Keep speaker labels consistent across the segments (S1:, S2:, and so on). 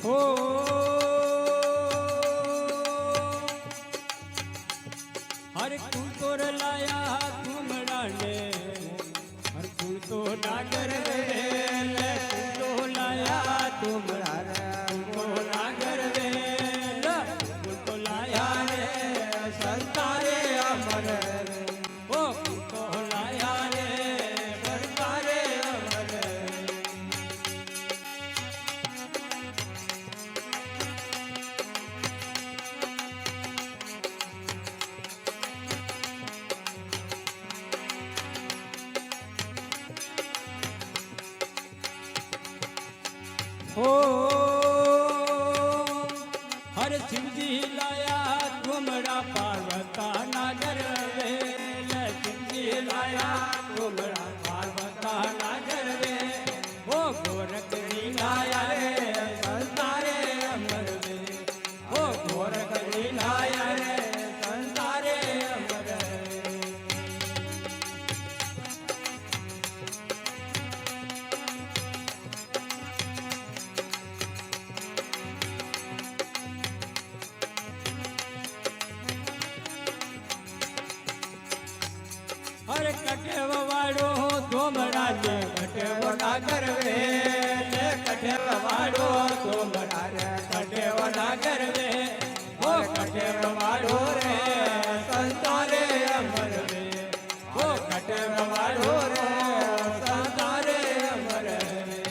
S1: हो हर कुल तो लाया तुमड़ा ने हर कुल तो नागर वे कुल तो लाया तुमड़ा रे कुल तो नागर वे कुल तो लाया रे संतारे अमर रे ओ कुल तो लाया रे संतारे अमर हो हर सिंधी लाया तुमरा पार्वता नागर वे सिंधी लाया तुमरा पार्वता नागर वे हो गोरख जी लाया रे संतारे अमर वे हो गोरख जी लाया रे संतारे अमर हर कटेव वाड़ो तोमरा ने कटेव नागर वे कटेव वाड़ो तोमरा रे कटेव नागर वे हो कटेव वाड़ो रे संतारे अमर वे हो कटेव वाड़ो रे संतारे अमर वे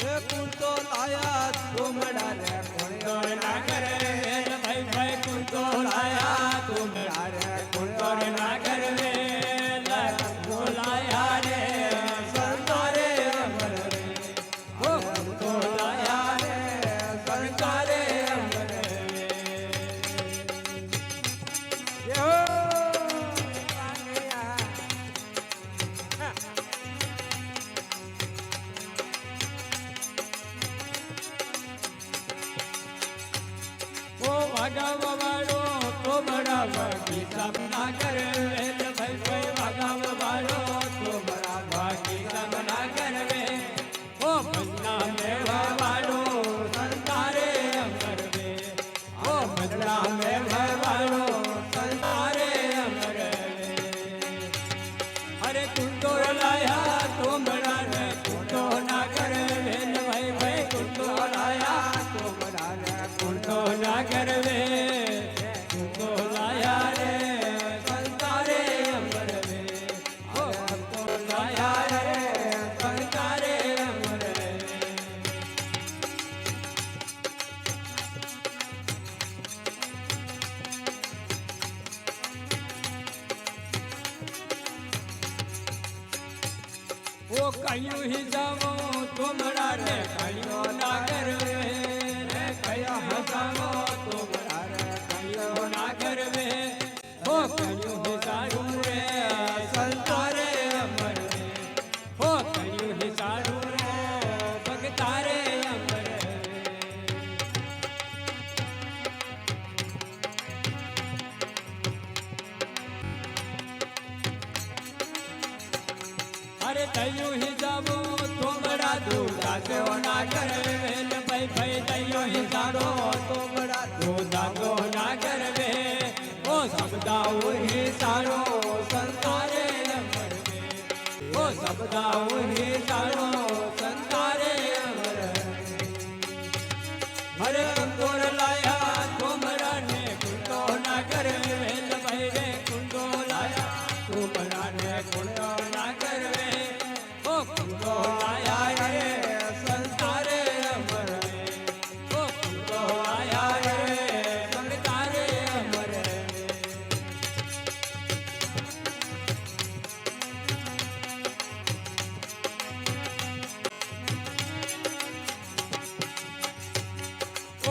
S1: ये कुल तो लाया तोमरा रे कुल तो नागर वे भाई भाई कुल तो लाया तोमरा रे कुल तो नागर वागाव वाड़ो तो बड़ा बाकी सब नागर वे भाई भाई वागाव वाड़ो तो बड़ा बाकी सब नागर वे ओ बन्ना में वाड़ो संतारे अमर वे ओ बन्ना में वाड़ो संतारे अमर वे अरे कुंडो लाया तो बड़ा रे कुंडो नागर वे भाई भाई कुंडो लाया तो बड़ा रे कुंडो नागर वे कुंडो लाया रे संतारे अमर वे ओ कुंडो लाया रे संतारे अमर वे ओ कयूं ही जावो तुमरा रे कयूं नागर वे कया हसावो तुमरा रे कयूं नागर वे ओ कयूं ही सारू रे संतारे अमर वे ओ कयूं ही सारू रे भगतारे अमर अरे तयूं ही जावो तुमरा दूधा से नागर वे भाई भाई तयूं ही सारो तुमरा दूधा तो नागर वे ओ सबदाऊ ही सारो संतारे अमर वे ओ सबदाऊ ही सारो संतारे अमर हरे कुंडोर लाया तुमरा ने कुंडो नागर वे भाई रे कुंडो लाया तुमरा ने कुंडो नागर वे ओ कुंडो लाया रे संतारे अमर वे ओ कुंडो लाया रे संतारे अमर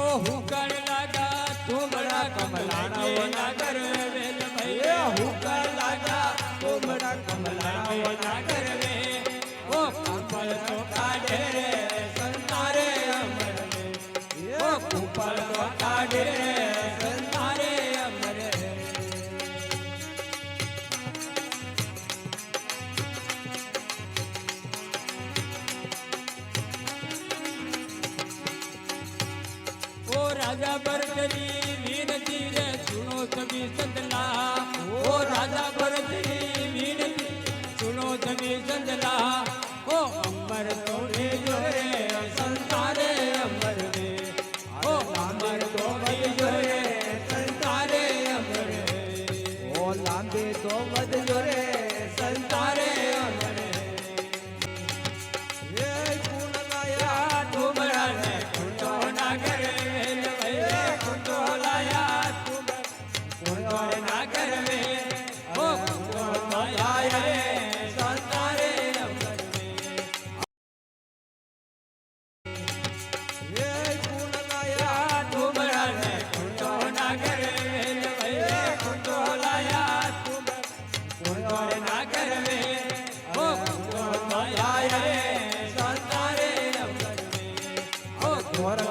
S1: ओ हुकर लगा तुमरा कमलाना वो नागर वे भैया हुकर लगा तुमरा कमलाना वो नागर वे ओ कुंपल तो काढ़े रे संतारे अमर वे ओ कुंपल तो काढ़े रे संतारे अमर राजा भरतरी वीर जी रे सुनो सभी संतला ओ राजा भरतरी वीर जी सुनो सभी संतला ओ अमर तोड़े जोरे संतारे अमर में ओ अमर तोड़े जोरे संतारे अमर में
S2: ओ लांबे तो वध जोरे
S1: संतारे अमर
S2: ये गुण गाया
S1: तुमरा ने कुंडो नागर वेल भैया कुंडो लाया तुम कुंडो नागर वे ओ कुंडो लाया रे संतारे अमर में
S2: ये गुण गाया
S1: तुमरा ने कुंडो नागर वेल भैया कुंडो लाया तुम कुंडो नागर वे ओ कुंडो लाया रे संतारे अमर में ओ
S2: घोर